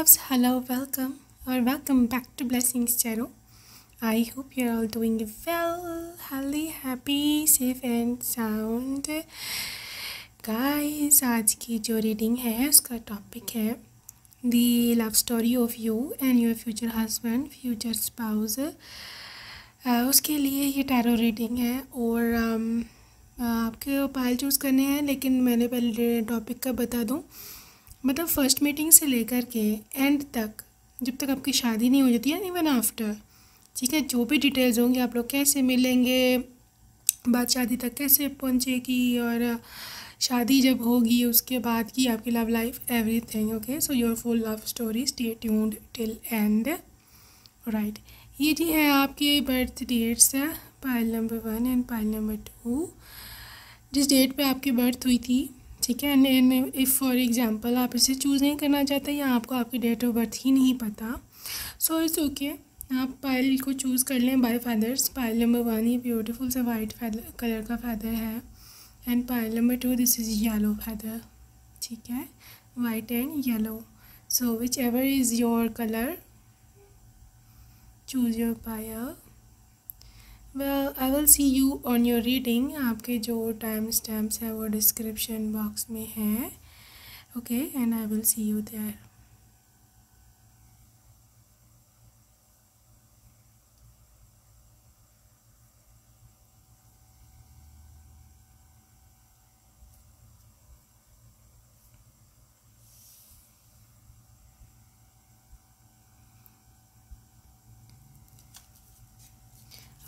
loves, hello, welcome, or welcome back to Blessings Tarot. I hope you're all doing well, healthy, happy, safe and sound. Guys, आज की जो reading है उसका topic है the love story of you and your future husband, future spouse. उसके लिए ये tarot reading है और आपके पाइल चूज़ करने हैं, लेकिन मैंने पहले टॉपिक का बता दूं। मतलब फर्स्ट मीटिंग से लेकर के एंड तक, जब तक आपकी शादी नहीं हो जाती है, इवन आफ्टर, ठीक है, जो भी डिटेल्स होंगी, आप लोग कैसे मिलेंगे, बात शादी तक कैसे पहुंचेगी, और शादी जब होगी उसके बाद की आपकी love life, everything. Okay, so your full love story, stay tuned till end. Right, ये जी है आपके birth dates, pile number 1 and pile number 2, जिस डेट पे आपकी बर्थ हुई थी। ठीक है, एंड इफ़ फॉर एग्जांपल आप इसे चूज़ नहीं करना चाहते या आपको आपकी डेट ऑफ बर्थ ही नहीं पता, सो इट्स ओके, आप पाइल को चूज़ कर लें बाय फैदर्स। पाइल नंबर 1 ये ब्यूटीफुल सा वाइट कलर का फैदर है, and pile number 2 this is yellow feather. ठीक है, white and yellow, so which ever is your colour, choose your Payal. Well, I will see you on your reading. आपके जो time stamps है वो description box में है। Okay, and I will see you there.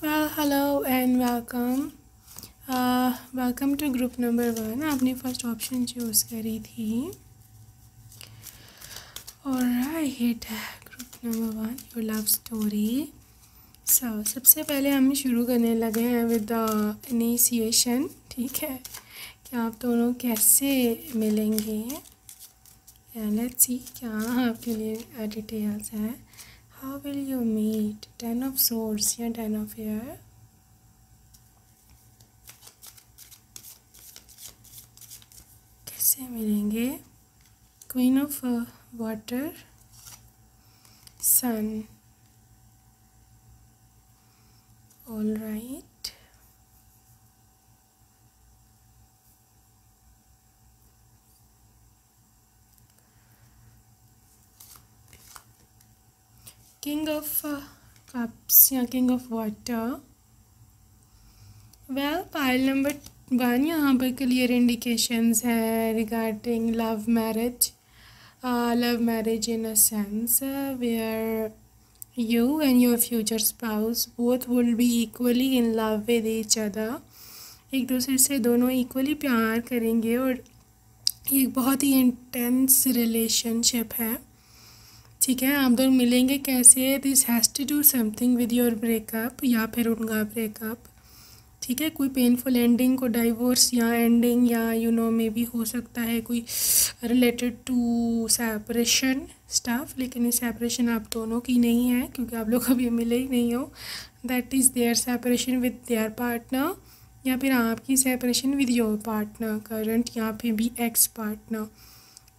Well, hello and welcome, welcome to group number 1। आपने first option choose करी थी। Alright, group number 1 your love story. सबसे पहले हम शुरू करने लगे हैं विद द इनिशिएशन। ठीक है, कि आप दोनों कैसे मिलेंगे, लेट्स सी क्या आपके लिए डिटेल्स हैं। How will you meet? 10 of swords या 10 of air? कैसे मिलेंगे? Queen of water, sun. All right. King of cups या king of water. Well, pile number 1 यहाँ पर क्लियर इंडिकेशंस है regarding love marriage, love marriage in a sense where you and your future spouse both will be equally in love with each other. एक दूसरे से दोनों equally प्यार करेंगे और ये बहुत ही इंटेंस रिलेशनशिप है। ठीक है, आप दोनों मिलेंगे कैसे? This has to do something with your breakup या फिर उनका ब्रेकअप। ठीक है, कोई पेनफुल एंडिंग को डाइवोर्स या एंडिंग या मे भी हो सकता है कोई रिलेटेड टू सेपरेशन स्टफ, लेकिन ये सेपरेशन आप दोनों की नहीं है क्योंकि आप लोग कभी मिले ही नहीं हो। That is their separation with their partner या फिर आपकी separation with your partner current या फिर भी एक्स पार्टनर।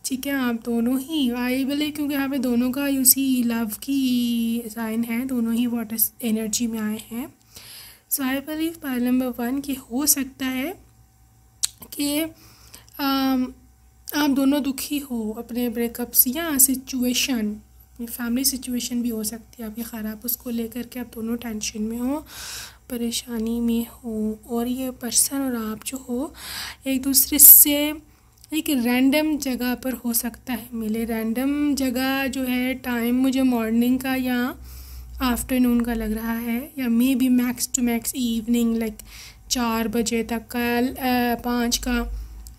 ठीक है, आप दोनों ही आई बिलीव, क्योंकि यहाँ पे दोनों का उसी लव की साइन है, दोनों ही वाटर एनर्जी में आए हैं। सो आई बिलीव पाइल नंबर 1 की हो सकता है कि आप दोनों दुखी हो अपने ब्रेकअप से या सिचुएशन, अपनी फैमिली सिचुएशन भी हो सकती है आपकी ख़राब, उसको लेकर के आप दोनों टेंशन में हो, परेशानी में हो, और ये पर्सन और आप जो हो एक दूसरे से एक रैंडम जगह पर हो सकता है मिले। रैंडम जगह जो है, टाइम मुझे मॉर्निंग का या आफ्टरनून का लग रहा है, या may be max to max evening, like 4 बजे तक का, 5 का,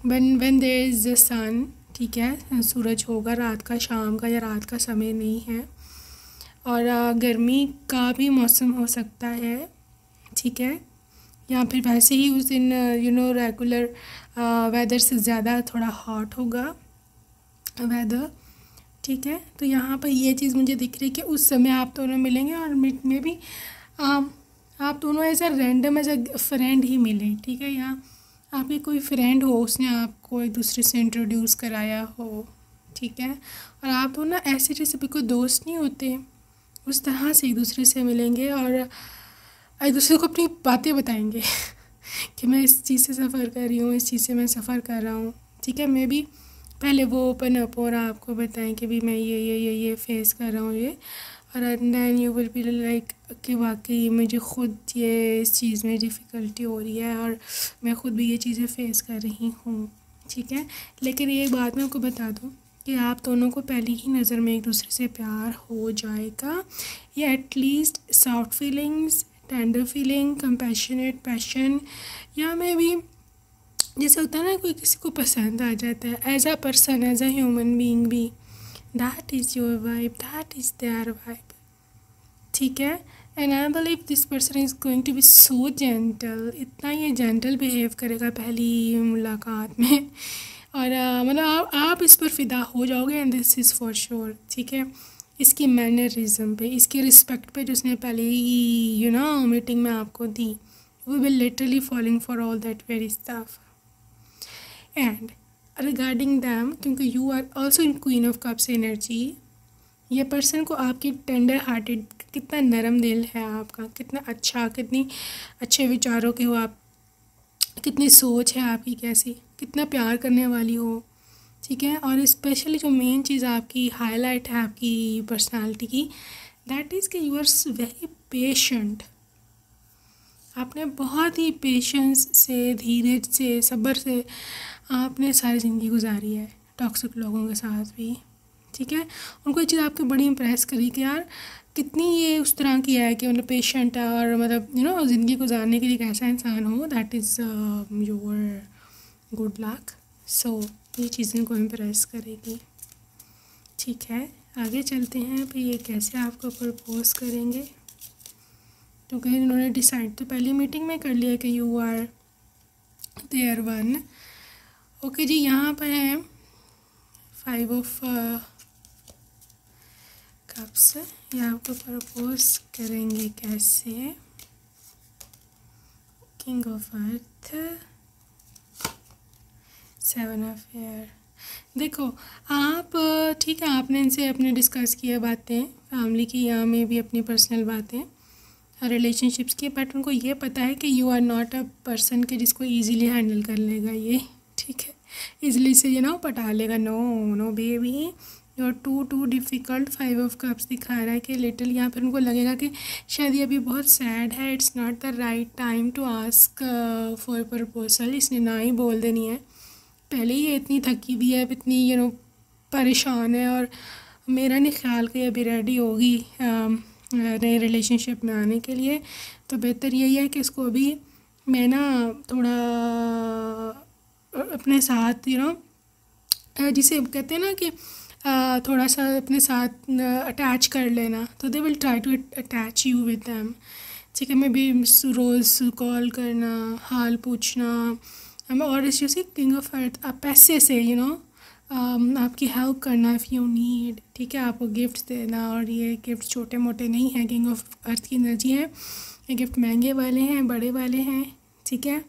when there is the sun। ठीक है, सूरज होगा रात का, शाम का या रात का समय नहीं है, और गर्मी का भी मौसम हो सकता है। ठीक है, या फिर वैसे ही उस दिन रेगुलर वेदर से ज़्यादा थोड़ा हॉट होगा वेदर। ठीक है, तो यहाँ पर ये चीज़ मुझे दिख रही है कि उस समय आप दोनों मिलेंगे, और मे भी आप दोनों ऐसा रैंडम एज अ फ्रेंड ही मिले। ठीक है, या आपके कोई फ्रेंड हो, उसने आपको एक दूसरे से इंट्रोड्यूस कराया हो। ठीक है। और आप दोनों ऐसे जैसे बिल्कुल दोस्त नहीं होते, उस तरह से एक दूसरे से मिलेंगे और एक दूसरे को अपनी बातें बताएंगे कि मैं इस चीज़ से सफ़र कर रही हूँ, इस चीज़ से मैं सफ़र कर रहा हूँ, ठीक है। मैं भी पहले वो ओपन अप और आपको बताएं कि भी मैं ये फेस कर रहा हूँ ये, और then you will be like कि वाकई मुझे ख़ुद ये इस चीज़ में डिफ़िकल्टी हो रही है और मैं ख़ुद भी ये चीज़ें फ़ेस कर रही हूँ, ठीक है। लेकिन ये बात मैं आपको बता दूँ कि आप दोनों को पहली ही नज़र में एक दूसरे से प्यार हो जाएगा, या at least soft feelings, tender feeling, compassionate passion, या मे भी जैसे होता है ना कोई किसी को पसंद आ जाता है as a person, as a human being भी, that is your vibe, that is there vibe, ठीक है। And I believe this person is going to be so gentle, इतना ये जेंटल बिहेव करेगा पहली मुलाकात में, और मतलब आप इस पर फ़िदा हो जाओगे, and this is for sure, ठीक है। इसकी मैनरिज्म पे, इसकी रिस्पेक्ट पे जो उसने पहले ही मीटिंग में आपको दी, we will literally following for all that very stuff. And regarding them, क्योंकि you are also in queen of cups energy, ये पर्सन को आपकी टेंडर हार्टेड, कितना नरम दिल है आपका, कितना अच्छा, कितनी अच्छे विचारों के हो आप, कितनी सोच है आपकी कैसी, कितना प्यार करने वाली हो, ठीक है। और स्पेशली जो मेन चीज़ आपकी हाईलाइट है आपकी पर्सनालिटी की, दैट इज़ कि यू आर वेरी पेशेंट। आपने बहुत ही पेशेंस से, धीरज से, सब्र से आपने सारी ज़िंदगी गुजारी है टॉक्सिक लोगों के साथ भी, ठीक है। उनको ये चीज़ आपकी बड़ी इम्प्रेस करी कि यार कितनी ये उस तरह की है कि मतलब पेशेंट है, और मतलब ज़िंदगी गुजारने के लिए एक ऐसा इंसान हो, that is your good luck. So ये चीज़ें इनको इम्प्रेस करेगी, ठीक है। आगे चलते हैं फिर ये कैसे आपको प्रपोज करेंगे, क्योंकि इन्होंने डिसाइड तो पहली मीटिंग में कर लिया कि you are there one. Okay जी, यहाँ पर है 5 ऑफ कप्स, ये आपको प्रपोज करेंगे कैसे, king of earth, 7 of air. देखो आप ठीक है, आपने इनसे अपने डिस्कस किया बातें फैमिली की, यहाँ में भी अपनी पर्सनल बातें रिलेशनशिप्स की, बट उनको ये पता है कि you are not a person के जिसको इजीली हैंडल कर लेगा ये, ठीक है। इजीली से पटा लेगा, no no baby, you are too difficult. 5 of cups दिखा रहा है कि लिटिल यहाँ पर उनको लगेगा कि शायद ये अभी बहुत सैड है, it's not the right time to ask for proposal, इसने ना ही बोल देनी है, पहले ही ये इतनी थकी हुई है, इतनी परेशान है, और मेरा नहीं ख्याल कि अभी रेडी होगी नए रिलेशनशिप में आने के लिए। तो बेहतर यही है कि इसको अभी मैं थोड़ा अपने साथ जिसे कहते हैं ना कि थोड़ा सा अपने साथ अटैच कर लेना, तो they will try to attach you with them, ठीक है। मैं भी रोज़ कॉल करना, हाल पूछना, और इस जैसे किंग ऑफ अर्थ, आप पैसे से आपकी हेल्प करना इफ़ यू नीड, ठीक है। आपको गिफ्ट देना, और ये गिफ्ट छोटे मोटे नहीं हैं, किंग ऑफ अर्थ की एनर्जी है, ये गिफ्ट महंगे वाले हैं, बड़े वाले हैं, ठीक है।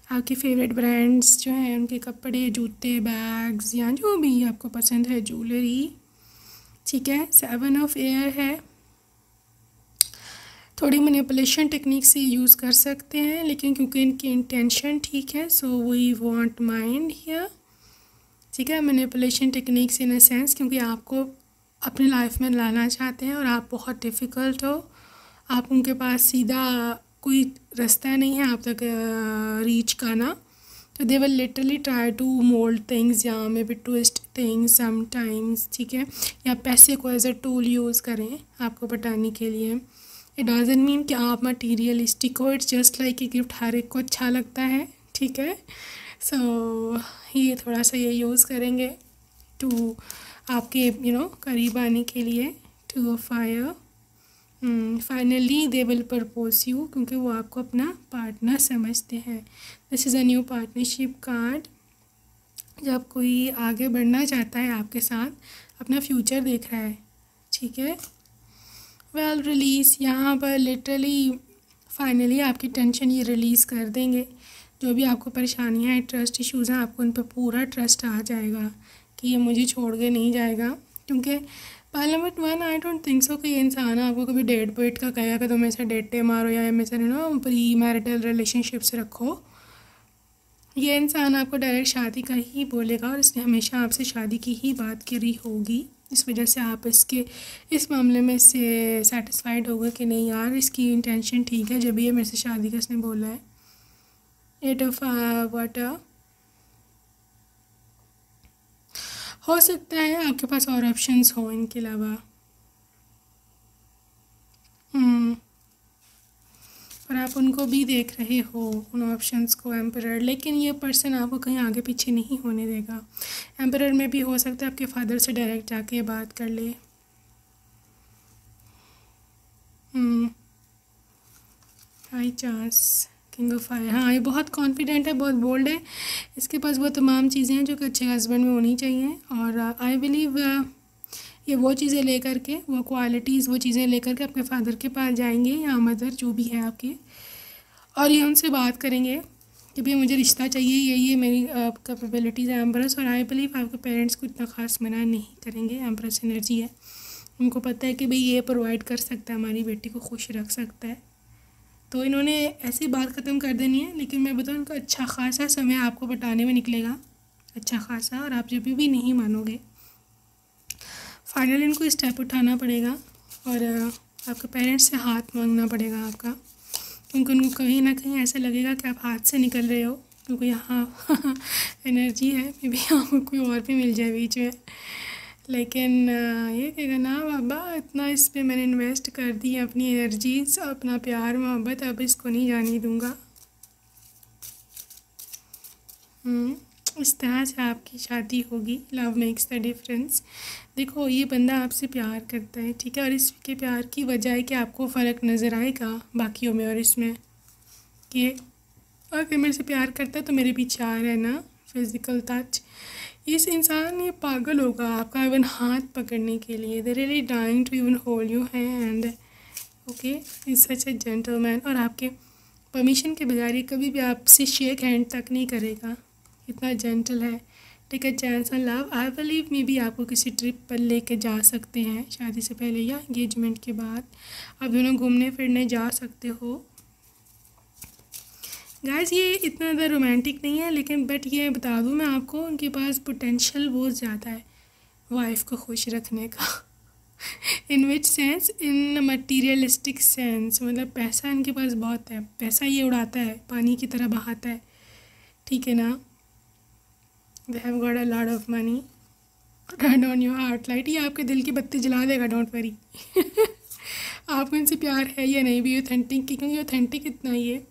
आपके फेवरेट ब्रांड्स जो हैं उनके कपड़े, जूते, बैग्स, या जो भी आपको पसंद है, ज्वेलरी, ठीक है। 7 ऑफ एयर है, थोड़ी मैनिपुलेशन टेक्निक से यूज़ कर सकते हैं, लेकिन क्योंकि इनकी इंटेंशन ठीक है, so we want mind here, ठीक है। Manipulation techniques in a sense, क्योंकि आपको अपनी लाइफ में लाना चाहते हैं और आप बहुत डिफ़िकल्ट हो, आप उनके पास सीधा कोई रास्ता नहीं है आप तक रीच करना, तो they will literally try to mold things या मे बी ट्विस्ट थिंग्स समटाइम्स, ठीक है। या पैसे को एज अ टूल यूज़ करें आपको पटाने के लिए। इट डजंट मीन कि आप मटीरियलिस्टिक हो, इट्स जस्ट लाइक कि गिफ्ट हर एक को अच्छा लगता है, ठीक है। सो ये थोड़ा सा ये यूज़ करेंगे टू आपके करीब आने के लिए। 2 of fire, finally they will propose you, क्योंकि वो आपको अपना पार्टनर समझते हैं। This is a new partnership card. जब कोई आगे बढ़ना चाहता है आपके साथ, अपना फ्यूचर देख रहा है, ठीक है। वेल रिलीज़, यहाँ पर लिटरली फाइनली आपकी टेंशन ये रिलीज़ कर देंगे, जो भी आपको परेशानियाँ हैं, ट्रस्ट इश्यूज़ हैं, आपको उन पर पूरा ट्रस्ट आ जाएगा कि ये मुझे छोड़ के नहीं जाएगा, क्योंकि parliament one I don't think so कि ये इंसान आपको कभी डेट वेट का कहेगा कि तुम ऐसे डेटे मारो या ऐसे प्री मैरिटल रिलेशनशिप से रखो। ये इंसान आपको डायरेक्ट शादी का ही बोलेगा और इसने हमेशा आपसे शादी की ही बात करी होगी। इस वजह से आप इस मामले में इससे सेटिस्फाइड होगा कि नहीं यार इसकी इंटेंशन ठीक है, जब ये मेरे से शादी का इसने बोला है। 8 ऑफ वाटर। हो सकता है आपके पास और ऑप्शंस हो इनके अलावा, और आप उनको भी देख रहे हो उन ऑप्शंस को, एम्परर। लेकिन ये पर्सन आपको कहीं आगे पीछे नहीं होने देगा। एम्परर में भी हो सकता है आपके फादर से डायरेक्ट जाके बात कर ले। High chance, king of fire. हाँ, ये बहुत कॉन्फिडेंट है, बहुत बोल्ड है, इसके पास वो तमाम चीज़ें हैं जो कि अच्छे हस्बैंड में होनी चाहिए। और आई बिलीव ये वो चीज़ें लेकर के, वो क्वालिटीज़, वो चीज़ें लेकर के अपने फादर के पास जाएंगे या मदर जो भी है आपके, और ये उनसे बात करेंगे कि भाई मुझे रिश्ता चाहिए, ये मेरी कैपेबिलिटीज़ है एम्प्रेस। और आई बिलीव आपके पेरेंट्स को इतना खास मना नहीं करेंगे। एम्प्रेस एनर्जी है, उनको पता है कि भाई ये प्रोवाइड कर सकता है, हमारी बेटी को खुश रख सकता है, तो इन्होंने ऐसी बात ख़त्म कर देनी है। लेकिन मैं बताऊँ, उनका अच्छा खासा समय आपको बताने में निकलेगा, अच्छा खासा, और आप जब भी नहीं मानोगे। फाइनली इनको स्टेप उठाना पड़ेगा और आपके पेरेंट्स से हाथ मांगना पड़ेगा आपका, क्योंकि उनको कहीं ना कहीं ऐसा लगेगा कि आप हाथ से निकल रहे हो, क्योंकि यहाँ एनर्जी है, मे बी आपको कोई और भी मिल जाए बीच में। लेकिन ये कहेगा ना बाबा, इतना इस पे मैंने इन्वेस्ट कर दी अपनी एनर्जीज, अपना प्यार मोहब्बत, अब इसको नहीं जाने दूँगा। इस तरह से आपकी शादी होगी। Love makes the difference. देखो, ये बंदा आपसे प्यार करता है, ठीक है, और इसके प्यार की वजह है कि आपको फ़र्क नज़र आएगा बाकियों में और इसमें, कि अगर मेरे से प्यार करता है तो मेरे पीछे आ रहना, फिज़िकल टच। इस इंसान ये पागल होगा आपका इवन हाथ पकड़ने के लिए। They really dying to even hold you hand. Okay, is such a gentleman, और आपके परमिशन के बगैर ये कभी भी आपसे शेक हैंड तक नहीं करेगा, इतना जेंटल है। Take a chance on love. I believe maybe आपको किसी ट्रिप पर लेके जा सकते हैं शादी से पहले या एंगेजमेंट के बाद, आप दोनों घूमने फिरने जा सकते हो। गाइस, ये इतना ज़्यादा रोमांटिक नहीं है, लेकिन बट ये बता दूँ मैं आपको, उनके पास पोटेंशियल बहुत ज़्यादा है वाइफ को खुश रखने का। इन विच सेंस? इन मटीरियलिस्टिक सेंस, मतलब पैसा इनके पास बहुत है, पैसा ये उड़ाता है, पानी की तरह बहाता है, ठीक है ना। They have got a lot of money. Turn on your heart light, ये आपके दिल की बत्ती जला देगा, डोंट वरी। आपको इनसे प्यार है या नहीं भी, ऑथेंटिक, क्योंकि ऑथेंटिक इतना ही है,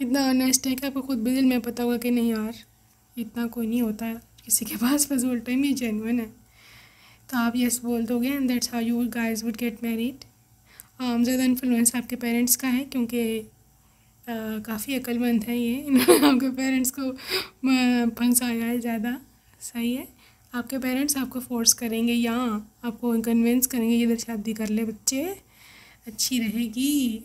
इतना ऑनेस्ट है कि आपको खुद भी दिल में पता होगा कि नहीं यार, इतना कोई नहीं होता है किसी के पास फजूल टाइम, ये जेन्युइन है, तो आप यस बोल दोगे and that's how you guys would get married. ज़्यादा इन्फ्लुएंस आपके पेरेंट्स का है, क्योंकि काफ़ी अक्लमंद है ये, इन्होंने आपके पेरेंट्स को फंसाया है ज़्यादा। सही है, आपके पेरेंट्स आपको फोर्स करेंगे या आपको कन्विंस करेंगे इधर शादी कर ले बच्चे, अच्छी रहेगी।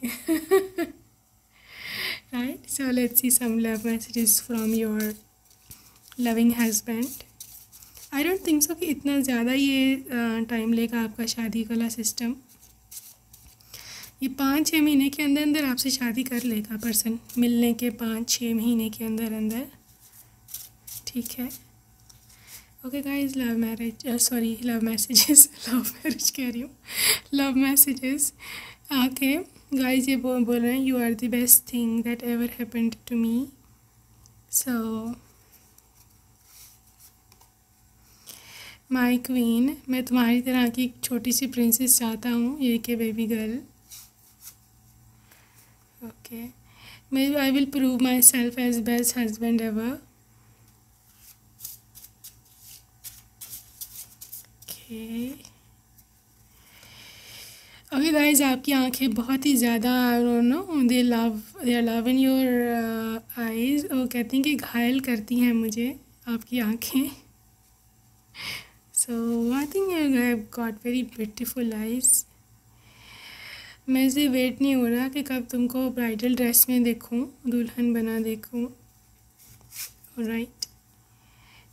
Right, so let's see some love messages from your loving husband. I don't think so कि इतना ज़्यादा ये टाइम लेगा आपका शादी वाला सिस्टम। ये 5-6 महीने के अंदर अंदर आपसे शादी कर लेगा पर्सन, मिलने के 5-6 महीने के अंदर अंदर, ठीक है। Okay guys, love marriage, sorry love messages, love marriage कह रही हूँ, लव मैसेजेस। ओके गाइज, ये बोल रहे हैं, you are the best thing that ever happened to me. So my queen, मैं तुम्हारी तरह की एक छोटी सी प्रिंसेस चाहता हूँ, ये के baby girl. Okay, may I will prove myself as best husband ever. Okay guys, आपकी आंखें बहुत ही ज़्यादा no they are love in your eyes. वो कहती हैं कि घायल करती हैं मुझे आपकी आंखें। So I think you have got very beautiful eyes. मुझे वेट नहीं हो रहा कि कब तुमको ब्राइडल ड्रेस में देखूं, दुल्हन बना देखूं। राइट,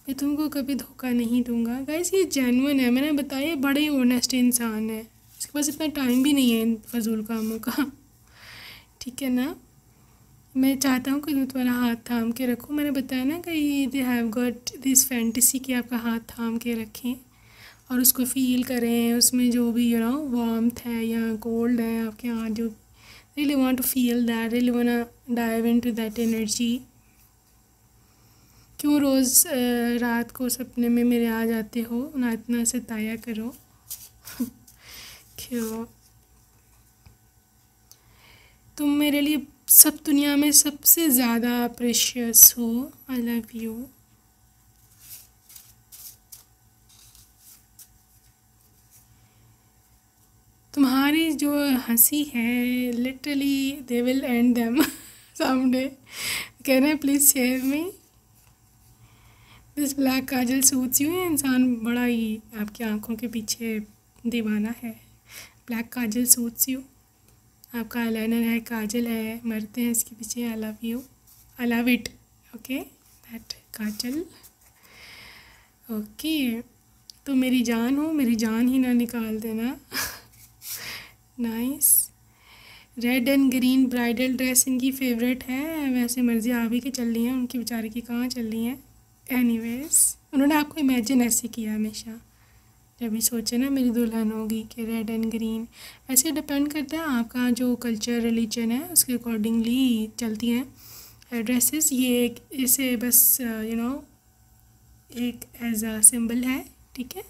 मैं तुमको कभी धोखा नहीं दूंगा। गाइस ये जेन्युइन है, मैंने बताया बड़े ही ऑनेस्ट इंसान है, इसके पास इतना टाइम भी नहीं है इन फजूल कामों का। ठीक है ना। मैं चाहता हूँ कि मैं तुम्हारा हाथ थाम के रखूँ। मैंने बताया ना कि they have got this fantasy कि आपका हाथ थाम के रखें और उसको फील करें, उसमें जो भी वार्मथ है या कोल्ड है आपके हाथ, जो really want to feel that, really want to dive into that energy. क्यों रोज़ रात को सपने में मेरे आ जाते हो, ना इतना सताया करो। क्यों तुम मेरे लिए सब दुनिया में सबसे ज़्यादा प्रेशियस हो। आई लव यू। तुम्हारी जो हंसी है literally they will and them someday. कह रहे हैं please share me this black Kajal suits you. इंसान बड़ा ही आपकी आंखों के पीछे दीवाना है। Black Kajal suits you. आपका आईलाइनर है, काजल है, मरते हैं इसके पीछे। आई love you, I love it. Okay that Kajal. Okay तो मेरी जान हो, मेरी जान ही ना निकाल देना। Nice. Red and green bridal dress इनकी फेवरेट है। वैसे मर्जी आप ही की चल रही हैं, उनकी बेचारे की कहाँ चल रही हैं। एनीवेज उन्होंने आपको इमेजिन ऐसे किया हमेशा, जब भी सोचे ना मेरी दुल्हन होगी कि रेड एंड ग्रीन। ऐसे डिपेंड करता है आपका जो कल्चर रिलीजन है उसके अकॉर्डिंगली चलती हैं ड्रेसेस। ये इसे बस एक एज अ सिंबल है। ठीक है।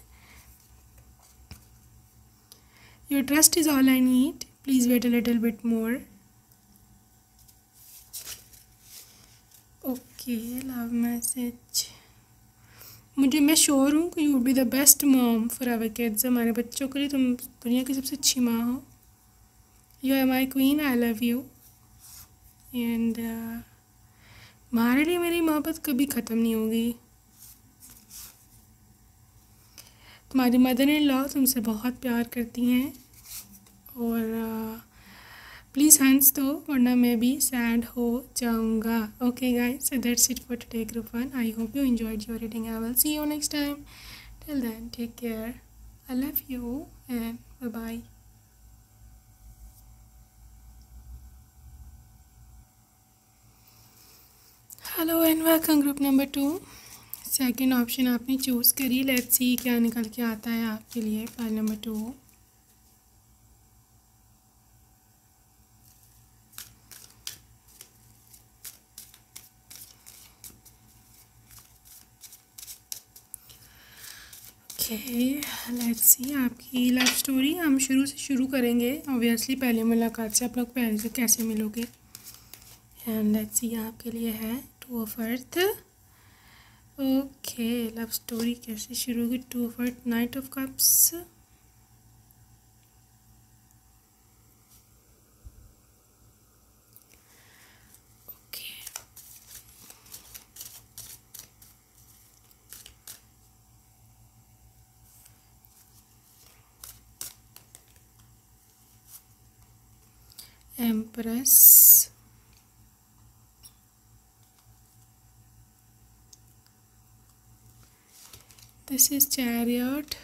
Your trust is all I need, please wait a little bit more. Okay love message. मैं श्योर हूँ कि you be the best mom for our kids. हमारे बच्चों के लिए तुम दुनिया की सबसे अच्छी माँ हो। You are my queen, I love you. And तुम्हारे लिए मेरी मोहब्बत कभी ख़त्म नहीं होगी। तुम्हारी मदर इन लॉ तुमसे बहुत प्यार करती हैं और प्लीज़ हंस दो वरना मैं भी सैड हो जाऊँगा। Okay guys, so that's it for today group 1। I hope you enjoyed your reading. I will see you next time. Till then, take care. I love you and bye-bye. Hello and welcome group number 2. Second option आपने choose करी। Let's see क्या निकल के आता है आपके लिए। Pile number 2। Let's सी आपकी लव स्टोरी। हम शुरू से शुरू करेंगे ऑब्वियसली, पहले मुलाकात से आप लोग पहले से कैसे मिलोगे। एंड लेट्स सी आपके लिए है 2 of earth. Okay love story कैसे शुरू होगी। 2 of earth, knight of cups, empress, this is chariot.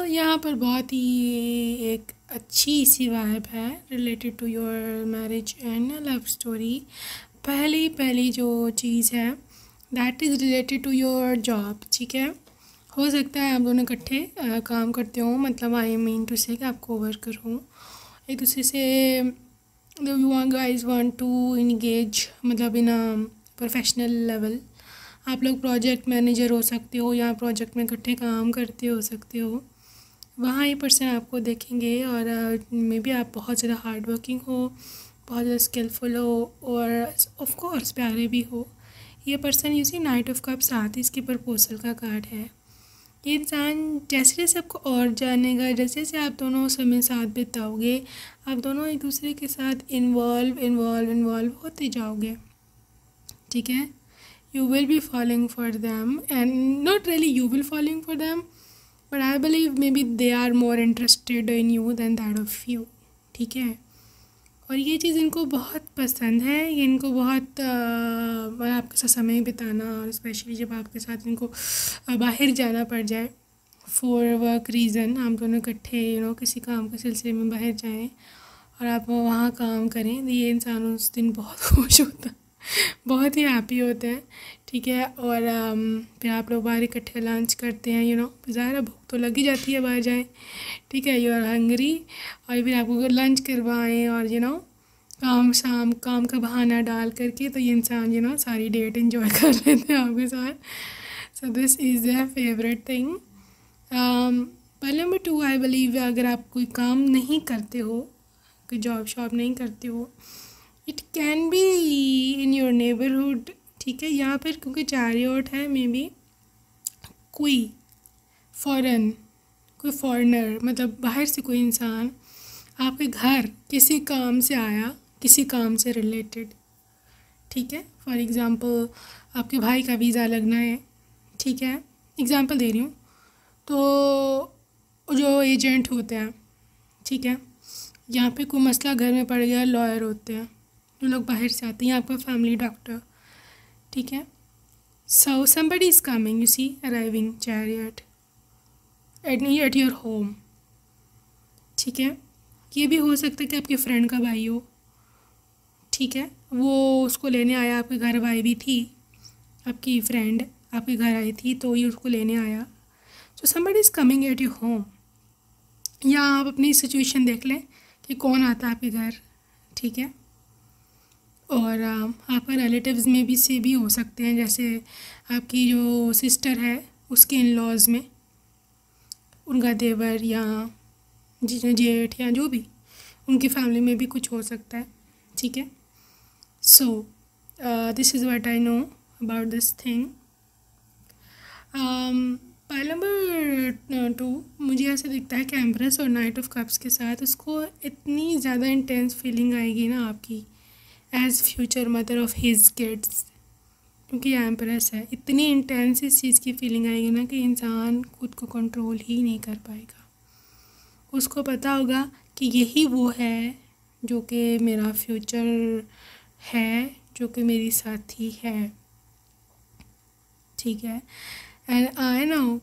यहाँ पर बहुत ही एक अच्छी सी वाइब है related to your marriage and love story. पहली जो चीज़ है that is related to your job. ठीक है, हो सकता है आप दोनों इकट्ठे काम करते हो, मतलब आई मीन टू से कि आप कोवर्कर हो एक दूसरे से। You guys want to engage, मतलब इन अ प्रोफेशनल लेवल। आप लोग प्रोजेक्ट मैनेजर हो सकते हो या प्रोजेक्ट में इकट्ठे काम करते हो सकते हो। वहाँ ये पर्सन आपको देखेंगे और मे बी आप बहुत ज़्यादा हार्ड वर्किंग हो, बहुत ज़्यादा स्किलफुल हो और ऑफ कोर्स प्यारे भी हो। ये person UC night of cups साथ ही इसकी प्रपोजल का कार्ड है। ये इंसान जैसे जैसे आपको और जानेगा, जैसे जैसे आप दोनों समय साथ बिताओगे, आप दोनों एक दूसरे के साथ इन्वॉल्व होते जाओगे। ठीक है, you will be falling for them and not really you will falling for them, but I believe maybe they are more interested in you than that of you. ठीक है, और ये चीज़ इनको बहुत पसंद है, ये इनको बहुत मतलब आपके साथ समय बिताना, और स्पेशली जब आपके साथ इनको बाहर जाना पड़ जाए फॉर वर्क रीज़न, आप दोनों इकट्ठे किसी काम के सिलसिले में बाहर जाएं और आप वहाँ काम करें, तो ये इंसान उस दिन बहुत खुश होता है, बहुत ही हैप्पी होते हैं। ठीक है, और फिर आप लोग बाहर इकट्ठे लंच करते हैं, ज़ाहिर भूख तो लगी जाती है बाहर जाएं। ठीक है, यू आर हंगरी, और फिर आपको लंच करवाएं और काम का बहाना डाल करके तो ये इंसान सारी डेट एंजॉय कर लेते हैं आपके साथ। सो this is the favourite thing. पहले नंबर 2, आई बिलीव अगर आप कोई काम नहीं करते हो, कोई जॉब शॉब नहीं करते हो, it can be in your neighbourhood. ठीक है, यहाँ पर क्योंकि चैरियट है, मे बी कोई फॉरेनर मतलब बाहर से कोई इंसान आपके घर किसी काम से आया, किसी काम से रिलेटेड। ठीक है, फॉर एग्ज़ाम्पल आपके भाई का वीज़ा लगना है। ठीक है, एग्ज़ाम्पल दे रही हूँ। तो जो एजेंट होते हैं, ठीक है, यहाँ पे कोई मसला घर में पड़ गया, लॉयर होते हैं जो लोग बाहर से आते हैं, आपका फैमिली डॉक्टर। ठीक है, so somebody is coming, you see, arriving chariot at your home. ठीक है, ये भी हो सकता है कि आपके फ्रेंड का भाई हो। ठीक है, वो उसको लेने आया, आपके घर भाई भी थी, आपकी फ्रेंड आपके घर आई थी तो ये उसको लेने आया। सो somebody is coming at your home. या आप अपनी सिचुएशन देख लें कि कौन आता है आपके घर। ठीक है, और आपका रिलेटिव्स में भी से भी हो सकते हैं, जैसे आपकी जो सिस्टर है उसके इन लॉज़ में उनका देवर या जेठ या जो भी उनकी फैमिली में भी कुछ हो सकता है। ठीक है, सो this is what I know about this thing. Pile number 2, मुझे ऐसा दिखता है कि एम्प्रेस और नाइट ऑफ कप्स के साथ उसको इतनी ज़्यादा इंटेंस फीलिंग आएगी ना आपकी as future mother of his kids, क्योंकि एम्प्रेस है, इतनी इंटेंस इस चीज़ की फीलिंग आएगी ना कि इंसान खुद को कंट्रोल ही नहीं कर पाएगा। उसको पता होगा कि यही वो है जो कि मेरा फ्यूचर है, जो कि मेरी साथी है। ठीक है, and I know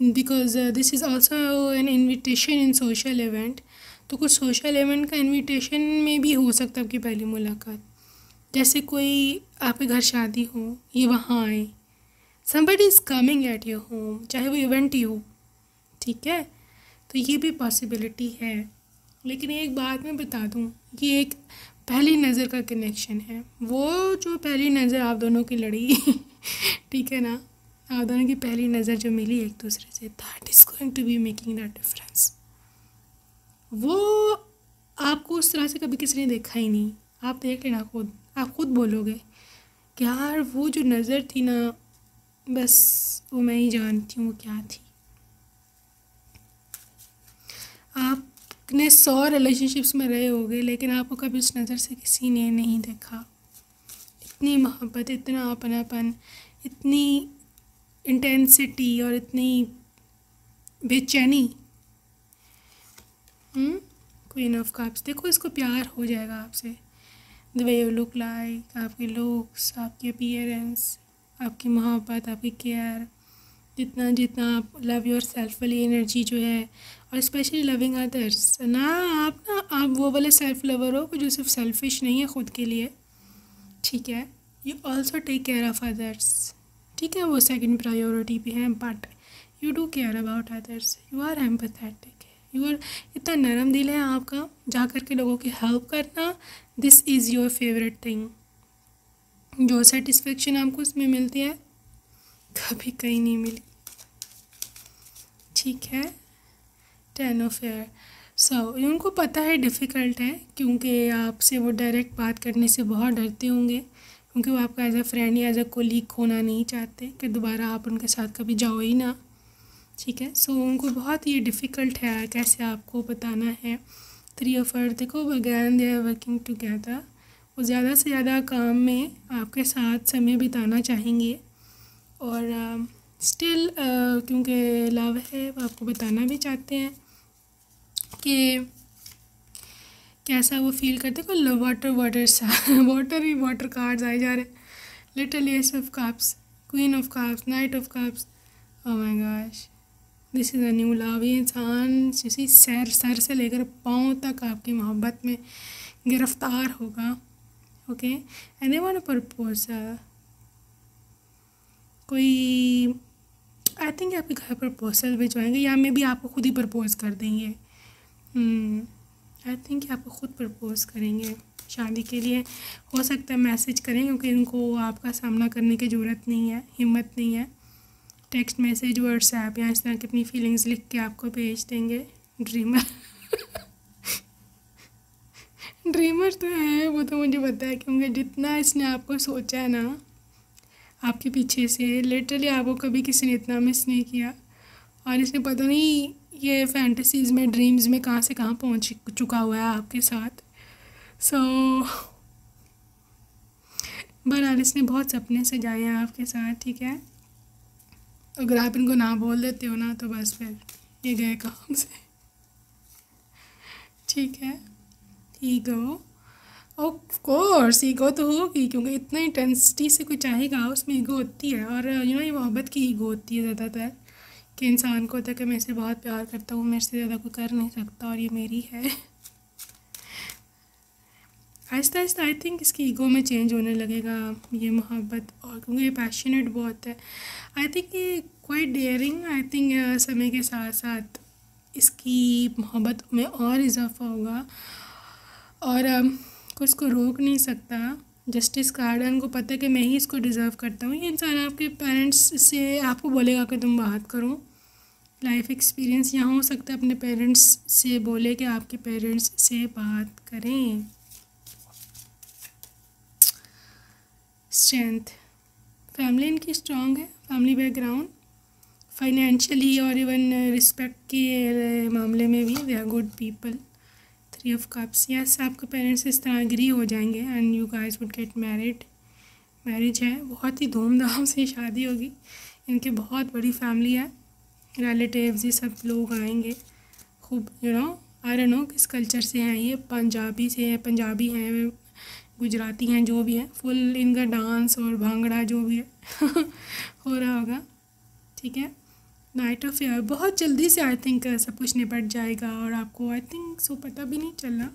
because this is also an invitation in social event. तो कुछ सोशल इवेंट का इन्विटेशन में भी हो सकता है आपकी पहली मुलाकात, जैसे कोई आपके घर शादी हो, ये वहाँ आए, somebody is coming at your home, चाहे वो इवेंट ही हो। ठीक है, तो ये भी पॉसिबिलिटी है। लेकिन एक बात मैं बता दूँ, ये एक पहली नज़र का कनेक्शन है। वो जो पहली नज़र आप दोनों की लड़ी ठीक है ना, आप दोनों की पहली नज़र जो मिली एक दूसरे से, that is going to be making that difference. वो आपको उस तरह से कभी किसी ने देखा ही नहीं, आप देख लेना खुद, आप खुद बोलोगे कि यार वो जो नज़र थी ना, बस वो मैं ही जानती हूँ वो क्या थी। आपने 100 रिलेशनशिप्स में रहे होगे, लेकिन आपको कभी उस नज़र से किसी ने नहीं देखा। इतनी मोहब्बत, इतना अपनापन, इतनी इंटेंसिटी और इतनी बेचैनी। क्वीन ऑफ कप्स, देखो इसको प्यार हो जाएगा आपसे। The way you look like, आपके लुक्स, आपकी अपीयरेंस, आपकी मोहब्बत, आपकी केयर, जितना जितना आप लव योर सेल्फ वाली एनर्जी जो है, और स्पेशली लविंग अदर्स ना, आप वो वाले सेल्फ लवर हो जो सिर्फ सेल्फिश नहीं है खुद के लिए। ठीक है, you also take care of others. ठीक है, वो सेकंड प्रायोरिटी पे है, but you do care about others, you are empathetic, you are, इतना नरम दिल है आपका, जा कर के लोगों की हेल्प करना, this is your favourite thing. जो सेटिस्फेक्शन आपको उसमें मिलती है कभी कहीं नहीं मिली। ठीक है, 10 ऑफ एयर। सो उनको पता है डिफ़िकल्ट है, क्योंकि आपसे वो डायरेक्ट बात करने से बहुत डरते होंगे, क्योंकि वो आपका एज अ फ्रेंड या एज अ कोलीग खोना नहीं चाहते कि दोबारा आप उनके साथ कभी जाओ ही ना। ठीक है, सो उनको बहुत ये डिफ़िकल्ट है कैसे आपको बताना है। 3 ऑफ एयर, देखो again they are working together, वो ज़्यादा से ज़्यादा काम में आपके साथ समय बिताना चाहेंगे, और स्टिल क्योंकि लव है, वो आपको बताना भी चाहते हैं कि कैसा वो फील करते को वाटर वाटर सा वाटर ही वाटर कार्ड्स आए जा रहे, literally S of cups, queen of cups, night of cups. Oh my gosh, this is a new love. ये इंसान जैसे सर से लेकर पाँव तक आपकी मोहब्बत में गिरफ्तार होगा। Okay, and they want to propose. कोई आई थिंक आपके घर प्रपोजल भिजवाएंगे या मे भी आपको खुद ही प्रपोज कर देंगे। आई थिंक आपको खुद प्रपोज करेंगे शादी के लिए। हो सकता है मैसेज करें, क्योंकि इनको आपका सामना करने की ज़रूरत नहीं है, हिम्मत नहीं है। टेक्स्ट मैसेज, व्हाट्सएप या इस तरह की अपनी फीलिंग्स लिख के आपको भेज देंगे। ड्रीमर ड्रीमर तो है, वो तो मुझे पता है, क्योंकि जितना इसने आपको सोचा है ना आपके पीछे से, लिटरली आपको कभी किसी ने इतना मिस नहीं किया। और इसने पता नहीं ये फैंटेसीज़ में, ड्रीम्स में कहाँ से कहाँ पहुँच चुका हुआ है आपके साथ। सो बहरहाल इसने बहुत सपने सजाए हैं आपके साथ, ठीक है। अगर आप इनको ना बोल देते हो ना तो बस फिर ये गए काम से, ठीक है। ईगो, ऑफ कोर्स ईगो तो होगी, क्योंकि इतना इंटेंसिटी से कोई चाहेगा उसमें ईगो होती है। और ये मोहब्बत की ईगो होती है ज़्यादातर, कि इंसान को होता है कि मैं इसे बहुत प्यार करता हूँ, मेरे से ज़्यादा कोई कर नहीं सकता और ये मेरी है। आहिस्ता आहिस्ता आई थिंक इसकी ईगो में चेंज होने लगेगा ये मोहब्बत, और क्योंकि ये पैशनेट बहुत है। आई थिंक ये क्वाइट डेयरिंग। आई थिंक समय के साथ साथ इसकी मोहब्बत में और इजाफा होगा, और कोई इसको रोक नहीं सकता। जस्टिस कार्ड है, उनको पता है कि मैं ही इसको डिज़र्व करता हूँ। ये इंसान आपके पेरेंट्स से आपको बोलेगा कि तुम बात करो। लाइफ एक्सपीरियंस यहाँ हो सकता है अपने पेरेंट्स से बोले कि आपके पेरेंट्स से बात करें। स्ट्रेंथ, फैमिली इनकी स्ट्रॉन्ग है, फैमिली बैकग्राउंड, फाइनेंशियली और इवन रिस्पेक्ट के मामले में भी they are good people. 3 of cups, yes आपके पेरेंट्स इस तरह एग्री हो जाएंगे and you guys would get married. Marriage है, बहुत ही धूमधाम से शादी होगी। इनकी बहुत बड़ी फैमिली है, रिलेटिव्स ये सब लोग आएंगे खूब। आई डोंट नो किस कल्चर से हैं ये, पंजाबी से हैं, पंजाबी हैं, गुजराती हैं, जो भी है। फुल इनका डांस और भांगड़ा जो भी है हो रहा होगा, ठीक है। नाइट ऑफ फेयर, बहुत जल्दी से आई थिंक सब कुछ निपट जाएगा और आपको आई थिंक सो पता भी नहीं चलना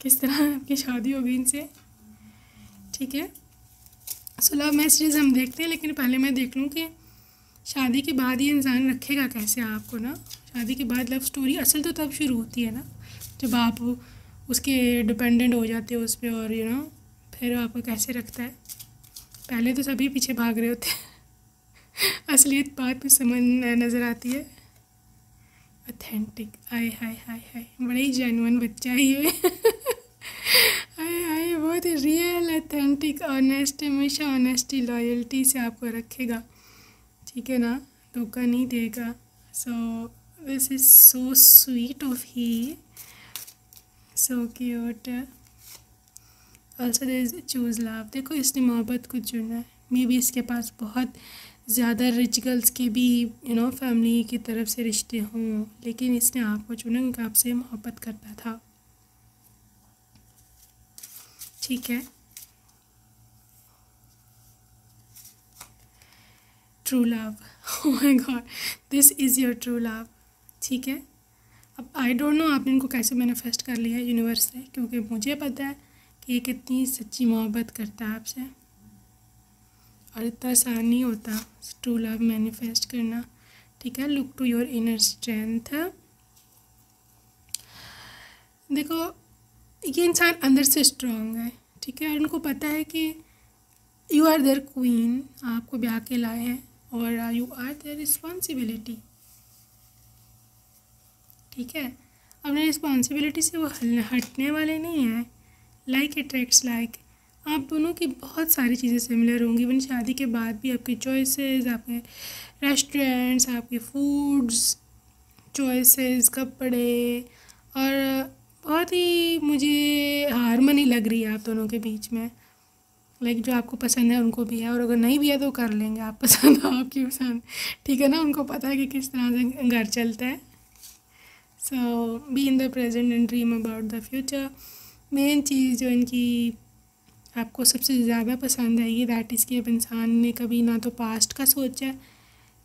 किस तरह आपकी शादी होगी इनसे, ठीक है। सो लव मैसेज हम देखते हैं, लेकिन पहले मैं देख लूँ कि शादी के बाद ये इंसान रखेगा कैसे आपको ना। शादी के बाद लव स्टोरी असल तो तब शुरू होती है ना, जब आप उसके डिपेंडेंट हो जाते हो उस पर, और फिर आपको कैसे रखता है। पहले तो सभी पीछे भाग रहे होते हैं असलियत बाद में समझ नज़र आती है। ऑथेंटिक, आय हाय हाय हाय, बड़ा ही जेन्युइन बच्चा है ये हाय हाय, बहुत ही रियल, ऑथेंटिक, ऑनेस्ट, हमेशा ऑनेस्टी लॉयल्टी से आपको रखेगा, ठीक है ना, धोखा नहीं देगा। So this is so sweet of he, so cute. Also there is choose love, देखो इसने मोहब्बत को चुना है। मे बी इसके पास बहुत ज़्यादा रिच गर्ल्स के भी फैमिली की तरफ से रिश्ते हों, लेकिन इसने आपको चुना क्योंकि आपसे मोहब्बत करता था, ठीक है। True love, oh my God, this is your true love, ठीक है। अब आई डोंट नो आपने इनको कैसे मैनिफेस्ट कर लिया यूनिवर्स से, क्योंकि मुझे पता है कि ये कितनी सच्ची मोहब्बत करता है आपसे, और इतना आसान नहीं होता ट्रू लव मैनिफेस्ट करना, ठीक है। Look to your inner strength. देखो ये इंसान अंदर से स्ट्रांग है, ठीक है, और उनको पता है कि यू आर देयर क्वीन, आपको ब्याह के लाए हैं और यू आर देयर रिस्पॉन्सिबिलिटी, ठीक है। अपनी रिस्पॉन्सिबिलिटी से वो हटने वाले नहीं हैं। लाइक अट्रैक्ट्स लाइक, आप दोनों की बहुत सारी चीज़ें सिमिलर होंगी, इवन शादी के बाद भी। आपके चॉइसेस, आपके रेस्टोरेंट्स, आपके फूड्स चॉइसेस, कपड़े, और बहुत ही मुझे हारमनी लग रही है आप दोनों के बीच में। लाइक जो आपको पसंद है उनको भी है, और अगर नहीं भी है तो कर लेंगे, आप पसंद हो आपकी पसंद, ठीक है ना। उनको पता है कि किस तरह से घर चलता है। So be in the present and dream about the future. Main चीज़ जो इनकी आपको सबसे ज़्यादा पसंद आएगी दैट इज़ कि अब इंसान ने कभी ना तो पास्ट का सोचा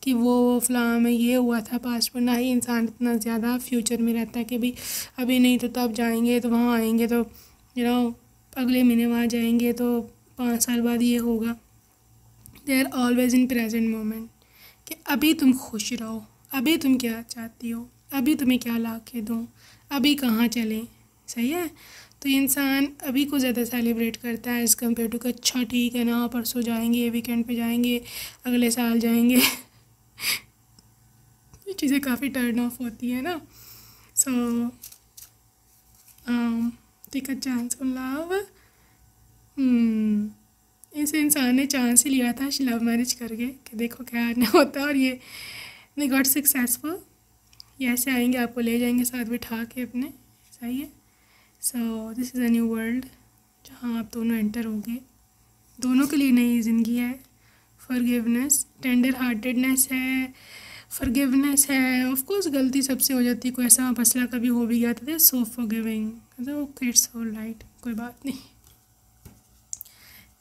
कि वो फ़लाँ में ये हुआ था पास्ट में, ना ही इंसान इतना ज़्यादा फ्यूचर में रहता है कि भाई अभी नहीं तो तब जाएंगे तो वहाँ आएंगे तो अगले महीने वहाँ जाएंगे तो 5 साल बाद ये होगा। They are always in present moment कि अभी तुम खुश रहो, अभी तुम क्या चाहती हो, अभी तुम्हें क्या ला के दूँ, अभी कहाँ चलें। सही है। तो इंसान अभी को ज़्यादा सेलिब्रेट करता है एज़ कम्पेयर टू कि अच्छा ठीक है ना परसों जाएंगे, वीकेंड पे जाएंगे, अगले साल जाएंगे। ये चीज़ें काफ़ी टर्न ऑफ होती है ना। So take a chance on love. इस इंसान ने चांस ही लिया था लव मैरिज करके कि देखो क्या नहीं होता, और ये दे गॉट सक्सेसफुल। ये ऐसे आएंगे आपको ले जाएंगे साथ बिठा के अपने। सही है। सो this is a new world जहाँ आप दोनों एंटर होंगे। दोनों के लिए नई ज़िंदगी है। फॉरगिवनेस, टेंडर हार्टेडनेस है, फॉरगिवनेस है। ऑफ कोर्स गलती सबसे हो जाती है, कोई ऐसा मसला कभी हो भी गया तो so forgiving, okay it's all right, कोई बात नहीं,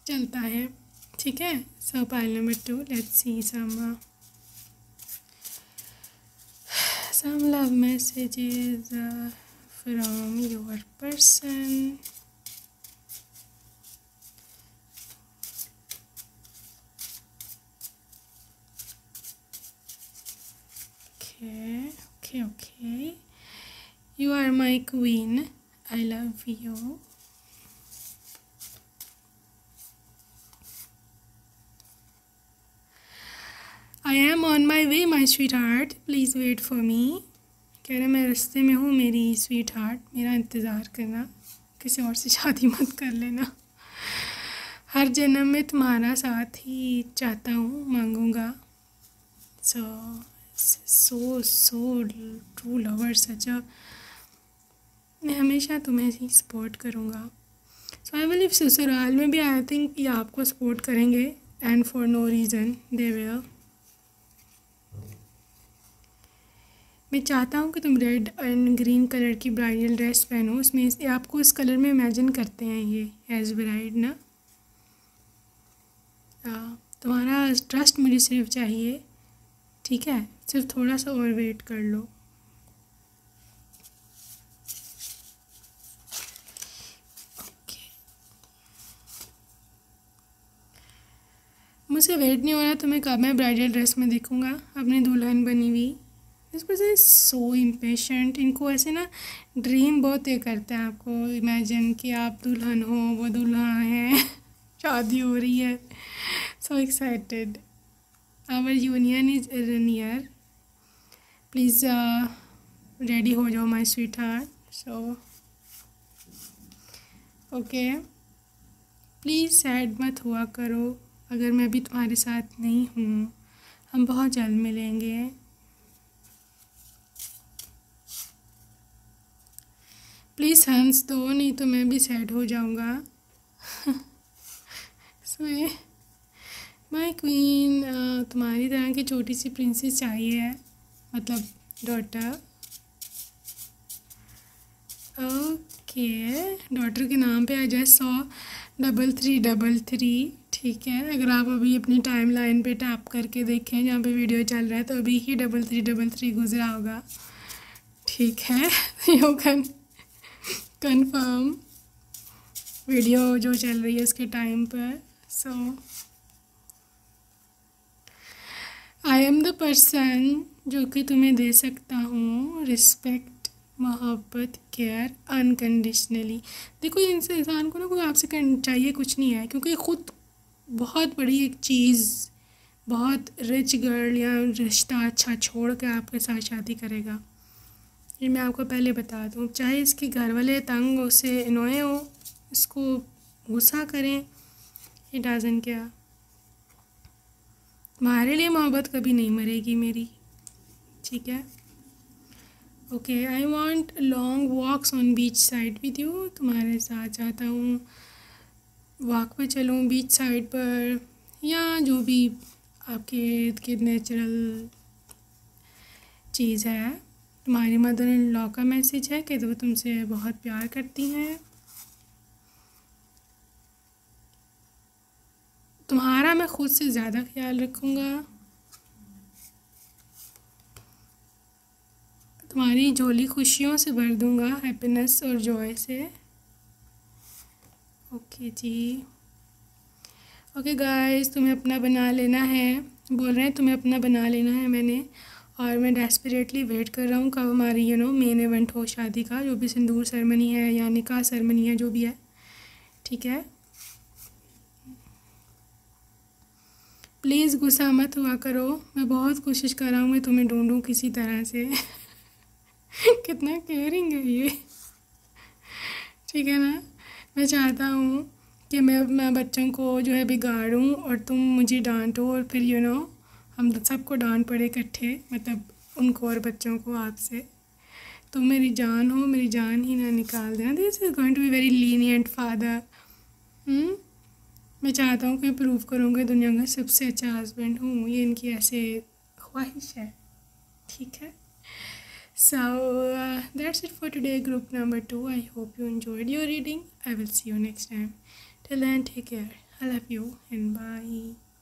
चलता है। ठीक है। So pile number 2, let's see some love messages from your person. Okay. You are my queen. I love you. I am on my way, my sweetheart. Please wait for me. कह रहे मैं रास्ते में हूँ मेरी स्वीट हार्ट, मेरा इंतज़ार करना, किसी और से शादी मत कर लेना। हर जन्म में तुम्हारा साथ ही चाहता हूँ, मांगूंगा। सो ट्रू लवर सच अ, मैं हमेशा तुम्हें ही सपोर्ट करूँगा। सो आई बिलीव ससुराल में भी आई थिंक ये आपको सपोर्ट करेंगे and for no reason they will. मैं चाहता हूँ कि तुम रेड एंड ग्रीन कलर की ब्राइडल ड्रेस पहनो। उसमें आपको इस कलर में इमेजिन करते हैं ये एज ब्राइड ना। तुम्हारा ट्रस्ट मुझे सिर्फ चाहिए, ठीक है, सिर्फ थोड़ा सा और वेट कर लो। ओके, मुझसे वेट नहीं हो रहा तो मैं कब मैं ब्राइडल ड्रेस में देखूँगा अपनी दुल्हन बनी हुई। This person is so impatient. इनको ऐसे ना ड्रीम बहुत ये करता है आपको इमेजिन कि आप दुल्हन हो, वो दुल्हा है, शादी हो रही है। So excited. Our union is near. Please ready हो जाओ my sweetheart. So okay, please sad मत हुआ करो अगर मैं अभी तुम्हारे साथ नहीं हूँ। हम बहुत जल्द मिलेंगे। प्लीज़ हंस दो, नहीं तो मैं भी सैड हो जाऊँगा। सो ये माई क्वीन, तुम्हारी तरह की छोटी सी प्रिंसेस चाहिए, मतलब डॉटर। ओके, डॉटर के नाम पे आ जाए 100-3333। ठीक है। अगर आप अभी अपनी टाइम लाइन पे टैप करके देखें जहाँ पे वीडियो चल रहा है तो अभी ही 3333 गुजरा होगा। ठीक है। यू कैन कन्फर्म वीडियो जो चल रही है उसके टाइम पर। सो आई एम द पर्सन जो कि तुम्हें दे सकता हूँ रिस्पेक्ट, मोहब्बत, केयर अनकंडीशनली। देखो इंसान को ना कोई आपसे चाहिए कुछ नहीं है, क्योंकि खुद बहुत बड़ी एक चीज़, बहुत रिच गर्ल या रिश्ता अच्छा छोड़ के आपके साथ शादी करेगा। ये मैं आपको पहले बता दूँ। चाहे इसके घर वाले तंग उसे इनोए हो, इसको गुस्सा करें, ये डजन क्या, तुम्हारे लिए मोहब्बत कभी नहीं मरेगी मेरी। ठीक है। Okay, I want long walks on beach side with you. तुम्हारे साथ चाहता हूँ वॉक पे चलूँ बीच साइड पर, या जो भी आपके इर्द गिर्द नेचुरल चीज़ है। तुम्हारी मदर इन लॉ का मैसेज है कि वो तुमसे बहुत प्यार करती हैं। तुम्हारा मैं खुद से ज़्यादा ख्याल रखूँगा। तुम्हारी झोली खुशियों से भर दूँगा, हैप्पीनेस और जॉय से। ओके जी। ओके गाइस, तुम्हें अपना बना लेना है, बोल रहे हैं तुम्हें अपना बना लेना है मैंने। और मैं डेस्परेटली वेट कर रहा हूँ कब हमारी मेन इवेंट हो शादी का, जो भी सिंदूर सेरेमनी है या निकाह सेरेमनी है, जो भी है। ठीक है, प्लीज़ गुस्सा मत हुआ करो। मैं बहुत कोशिश कर रहा हूँ मैं तुम्हें ढूंढूँ किसी तरह से। कितना केयरिंग है ये। ठीक है ना, मैं चाहता हूँ कि मैं बच्चों को जो है बिगाड़ूँ और तुम मुझे डांटो, और फिर हम सबको डांट पड़े इकट्ठे, मतलब उनको और बच्चों को आपसे। तुम मेरी जान हो, मेरी जान ही ना निकाल देना। This is going to be very lenient father. मैं चाहता हूँ कि प्रूव करूँगी दुनिया का सबसे अच्छा हस्बैंड हूँ, ये इनकी ऐसे ख्वाहिश है। ठीक है, so that's it for today, group number 2. I hope you enjoyed your reading. I will see you next time. Till then, take care. I love you and bye.